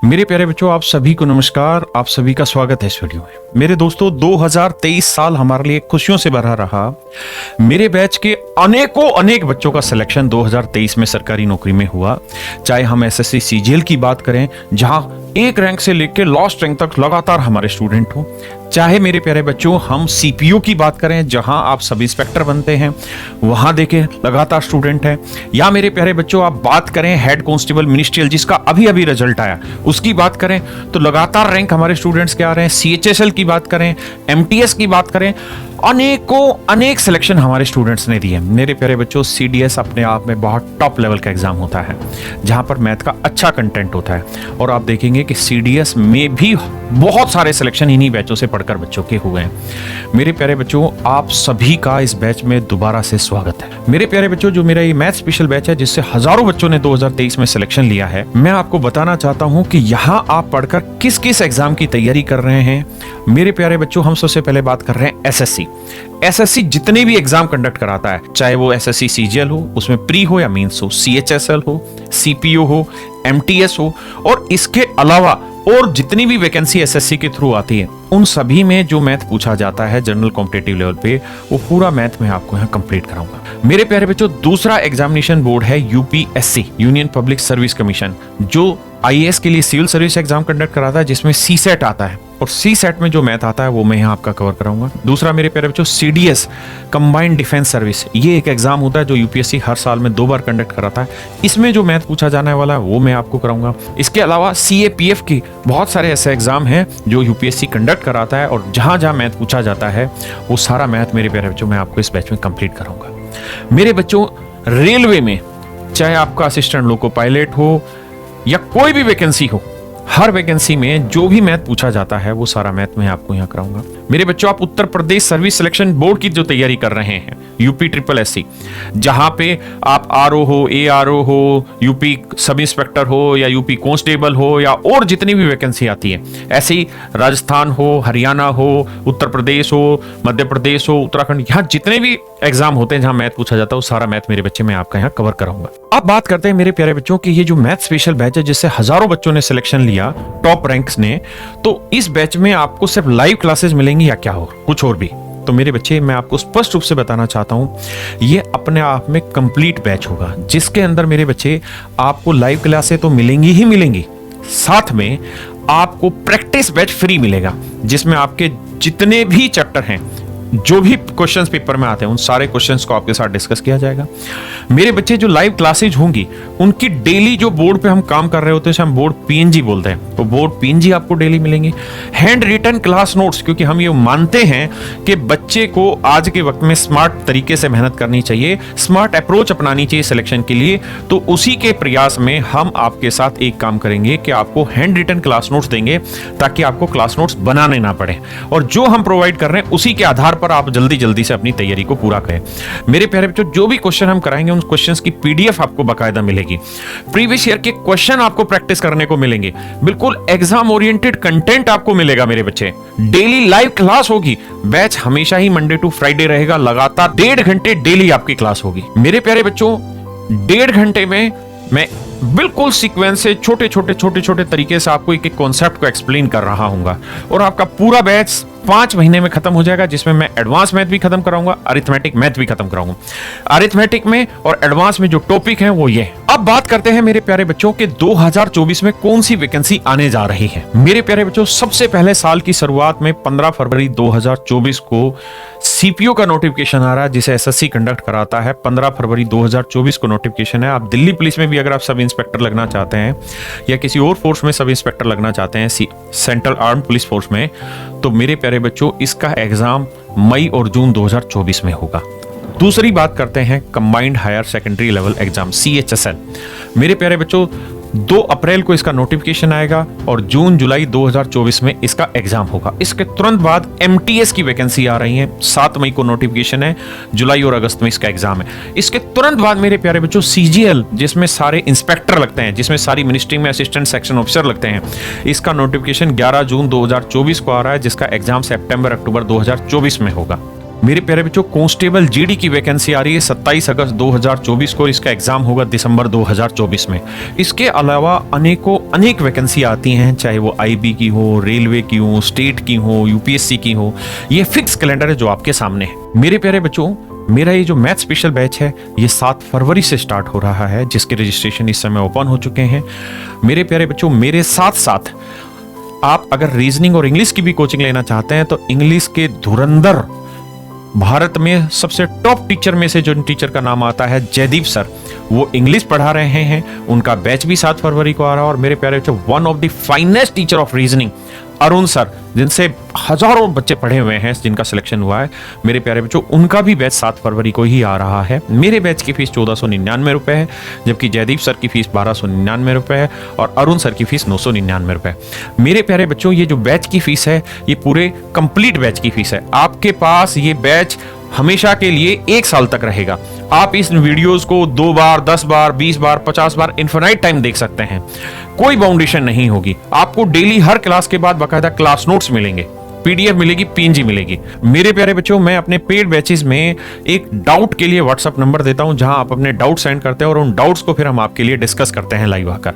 मेरे प्यारे बच्चों, आप सभी को नमस्कार। आप सभी का स्वागत है इस वीडियो में। मेरे दोस्तों, 2023 साल हमारे लिए खुशियों से भरा रहा। मेरे बैच के अनेक बच्चों का सिलेक्शन 2023 में सरकारी नौकरी में हुआ। चाहे हम एसएससी सीजीएल की बात करें, जहां एक रैंक से लेकर लास्ट रैंक तक लगातार हमारे स्टूडेंट हो, चाहे मेरे प्यारे बच्चों हम सीपीओ की बात करें, जहां आप सब इंस्पेक्टर बनते हैं, वहां देखें लगातार स्टूडेंट है, या मेरे प्यारे बच्चों आप बात करें हेड कांस्टेबल मिनिस्ट्रियल, जिसका अभी अभी रिजल्ट आया, उसकी बात करें तो लगातार रैंक हमारे स्टूडेंट्स के आ रहे हैं। सीएचएसएल की बात करें, एमटीएस की बात करें, अनेक सिलेक्शन हमारे स्टूडेंट्स ने दिए। मेरे प्यारे बच्चों, सीडीएस अपने आप में बहुत टॉप लेवल का एग्जाम होता है, जहां पर मैथ का अच्छा कंटेंट होता है, और आप देखेंगे कि सीडीएस में भी बहुत सारे सिलेक्शन इन्हीं बैचों से पढ़कर बच्चों के हुए हैं। मेरे प्यारे बच्चों, आप सभी का इस बैच में दोबारा से स्वागत है। मेरे प्यारे बच्चों, जो मेरा ये मैथ स्पेशल बैच है, जिससे हजारों बच्चों ने 2023 में सिलेक्शन लिया है, मैं आपको बताना चाहता हूं कि यहाँ आप पढ़कर किस किस एग्जाम की तैयारी कर रहे हैं। मेरे प्यारे बच्चों, हम सबसे पहले बात कर रहे हैं एसएससी जितने भी एग्जाम कंडक्ट कराता है, चाहे वो एसएससी सीजीएल हो, उसमें प्री हो या मींस हो, सीएचएसएल हो, सीपीओ हो, एमटीएस हो, और इसके अलावा और जितनी भी वैकेंसी एसएससी के थ्रू आती है, उन सभी में जो मैथ पूछा जाता है जनरल कॉम्पिटिटिव लेवल पे, वो पूरा मैथ मैं आपको यहाँ कंप्लीट कराऊंगा। मेरे प्यारे बच्चों, दूसरा एग्जामिनेशन बोर्ड है UPSC, union public service commission, जो आईएएस के लिए सिविल सर्विस एग्जाम कंडक्ट कराता है, जिसमें सीसेट आता है, और सीसेट में जो मैथ आता है वो मैं यहाँ आपका कवर कराऊंगा। दूसरा मेरे प्यारे बच्चों, सीडीएस कंबाइंड डिफेंस सर्विस, ये एक एग्जाम होता है जो यूपीएससी हर साल में 2 बार कंडक्ट कराता है। इसमें जो मैथ पूछा जाने वाला है वो मैं आपको कराऊंगा। इसके अलावा सीएपीएफ की बहुत सारे ऐसे एग्जाम हैं जो यूपीएससी कंडक्ट कराता है, और जहां जहां मैथ पूछा जाता है वो सारा मैथ मेरे प्यारे बच्चों मैं आपको इस बैच में कंप्लीट कराऊंगा। मेरे बच्चों, रेलवे में चाहे आपका असिस्टेंट लोको पायलट हो या कोई भी वैकेंसी हो, हर वैकेंसी में जो भी मैथ पूछा जाता है वो सारा मैथ मैं आपको यहाँ कराऊंगा। मेरे बच्चों, आप Uttar Pradesh service selection board की जो तैयारी कर रहे हैं, यूपी ट्रिपल एससी, जहां पे आप आरओ हो, एआरओ हो, यूपी सब इंस्पेक्टर हो, या यूपी कांस्टेबल हो, या और जितनी भी वैकेंसी आती है, ऐसे ही राजस्थान हो, हरियाणा हो, उत्तर प्रदेश हो, मध्य प्रदेश हो, उत्तराखंड, यहाँ जितने भी एग्जाम होते हैं जहां मैथ पूछा जाता है, वो सारा मैथ मेरे बच्चे मैं आपका यहाँ कवर कराऊंगा। अब बात करते हैं मेरे प्यारे बच्चों कि ये जो मैथ स्पेशल बैच है, जिससे हजारों बच्चों ने सिलेक्शन लिया, टॉप रैंक्स ने, तो इस बैच में आपको सिर्फ लाइव क्लासेस मिलेंगी या क्या हो, कुछ और भी? तो मेरे बच्चे, मैं आपको स्पष्ट रूप से बताना चाहता हूं, ये अपने आप में कंप्लीट बैच होगा, जिसके अंदर मेरे बच्चे आपको लाइव क्लासेस तो मिलेंगी ही मिलेंगी, साथ में आपको प्रैक्टिस बैच फ्री मिलेगा, जिसमें आपके जितने भी चैप्टर हैं, जो भी क्वेश्चंस पेपर में आते हैं, उन सारे क्वेश्चंस को आपके साथ डिस्कस किया जाएगा। मेरे बच्चे, जो लाइव क्लासेज होंगी, उनकी डेली जो बोर्ड पे हम काम कर रहे होते हैं, हम बोर्ड पीएनजी बोलते हैं, तो बोर्ड पीएनजी आपको डेली मिलेंगे। हैंड रिटन क्लास नोट्स, क्योंकि हम ये मानते हैं कि बच्चे को आज के वक्त में स्मार्ट तरीके से मेहनत करनी चाहिए, स्मार्ट अप्रोच अपनानी चाहिए सिलेक्शन के लिए, तो उसी के प्रयास में हम आपके साथ एक काम करेंगे कि आपको हैंड रिटन क्लास नोट्स देंगे, ताकि आपको क्लास नोट्स बनाने ना पड़े, और जो हम प्रोवाइड कर रहे हैं उसी के आधार पर आप जल्दी से अपनी तैयारी को पूरा करें। मेरे प्यारे बच्चों, जो भी क्वेश्चन हम कराएंगे, उन क्वेश्चंस की पीडीएफ आपको बाकायदा मिलेगी, प्रीवियस ईयर के क्वेश्चन आपको प्रैक्टिस करने को मिलेंगे, बिल्कुल एग्जाम ओरिएंटेड कंटेंट आपको मिलेगा। मेरे बच्चे, डेली लाइव क्लास होगी, बैच हमेशा ही मंडे टू फ्राइडे रहेगा, लगातार 1.5 घंटे डेली आपकी क्लास होगी। मेरे प्यारे बच्चों, 1.5 घंटे में मैं बिल्कुल सीक्वेंस से छोटे तरीके से आपको एक कॉन्सेप्ट को एक्सप्लेन कर रहा हूंगा, और आपका पूरा बैच 5 महीने में खत्म हो जाएगा, जिसमें मैं एडवांस मैथ भी खत्म कराऊंगा, अरिथमेटिक मैथ भी खत्म कराऊंगा। अरिथमेटिक में और एडवांस में जो टॉपिक है वो ये। अब बात करते हैं मेरे प्यारे बच्चों के 2024 में कौन सी वैकेंसी आने जा रही है। मेरे प्यारे बच्चों, सबसे पहले साल की शुरुआत में 15 फरवरी 2024 को सीपीओ का नोटिफिकेशन आ रहा है, जिसे एसएससी कंडक्ट कराता है। 15 फरवरी 2024 को नोटिफिकेशन है। आप दिल्ली पुलिस में भी अगर आप सब इंस्पेक्टर लगना चाहते हैं, या किसी और फोर्स में सब इंस्पेक्टर लगना चाहते हैं, सेंट्रल आर्म पुलिस फोर्स में, तो मेरे प्यारे बच्चों, इसका एग्जाम मई और जून 2024 में होगा। दूसरी बात करते हैं combined higher secondary level exam, CHSL. मेरे प्यारे बच्चों, 2 अप्रैल को इसका नोटिफिकेशन आएगा, और जून जुलाई 2024 में इसका एग्जाम होगा। इसके तुरंत बाद एमटीएस की वैकेंसी आ रही है, 7 मई को नोटिफिकेशन है, जुलाई और अगस्त में इसका एग्जाम है। इसके तुरंत बाद मेरे प्यारे बच्चों, सीजीएल, जिसमें सारे इंस्पेक्टर लगते हैं, जिसमें सारी मिनिस्ट्री में असिस्टेंट सेक्शन ऑफिसर लगते हैं, इसका नोटिफिकेशन 11 जून 2024 को आ रहा है, जिसका एग्जाम सितंबर अक्टूबर 2024 में होगा। मेरे प्यारे बच्चों, कांस्टेबल जीडी की वैकेंसी आ रही है 27 अगस्त 2024 को। इसका एग्जाम होगा दिसंबर 2024 में। इसके अलावा अनेक वैकेंसी आती हैं, चाहे वो आईबी की हो, रेलवे की हो, स्टेट की हो, यूपीएससी की हो। ये फिक्स कैलेंडर है जो आपके सामने है। मेरे प्यारे बच्चों, मेरा ये जो मैथ स्पेशल बैच है ये 7 फरवरी से स्टार्ट हो रहा है, जिसके रजिस्ट्रेशन इस समय ओपन हो चुके हैं। मेरे प्यारे बच्चों, मेरे साथ साथ आप अगर रीजनिंग और इंग्लिश की भी कोचिंग लेना चाहते हैं तो इंग्लिश के धुरंधर, भारत में सबसे टॉप टीचर में से जो टीचर का नाम आता है जयदीप सर, वो इंग्लिश पढ़ा रहे हैं। उनका बैच भी 7 फरवरी को आ रहा है। और मेरे प्यारे बच्चों, one of the finest teacher of reasoning Arun sir, जिनसे हजारों बच्चे पढ़े हुए हैं, जिनका सिलेक्शन हुआ है, मेरे प्यारे बच्चों, उनका भी बैच 7 फरवरी को ही आ रहा है। मेरे बैच की फीस 1499 रुपए है, जबकि जयदीप सर की फीस 1299 रुपए है और अरुण सर की फीस 999 रुपए। मेरे प्यारे बच्चों, ये जो बैच की फीस है ये पूरे कंप्लीट बैच की फीस है। आपके पास ये बैच हमेशा के लिए 1 साल तक रहेगा। आप इस वीडियोस को 2 बार, 10 बार, 20 बार, 50 बार इनफिनाइट टाइम देख सकते हैं। कोई बाउंडेशन नहीं होगी। आपको डेली हर क्लास के बाद बाकायदा क्लास नोट्स मिलेंगे, पीडीएफ मिलेगी, पीएनजी मिलेगी। मेरे प्यारे बच्चों, मैं अपने पेड बैचेस में एक डाउट के लिए व्हाट्सएप नंबर देता हूं, जहां आप अपने डाउट सेंड करते हैं और उन डाउट्स को फिर हम आपके लिए डिस्कस करते हैं लाइव आकर,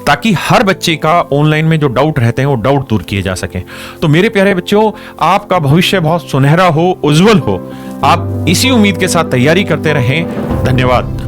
ताकि हर बच्चे का ऑनलाइन में जो डाउट रहते हैं वो डाउट दूर किए जा सके। तो मेरे प्यारे बच्चों, आपका भविष्य बहुत सुनहरा हो, उज्जवल हो। आप इसी उम्मीद के साथ तैयारी करते रहें। धन्यवाद।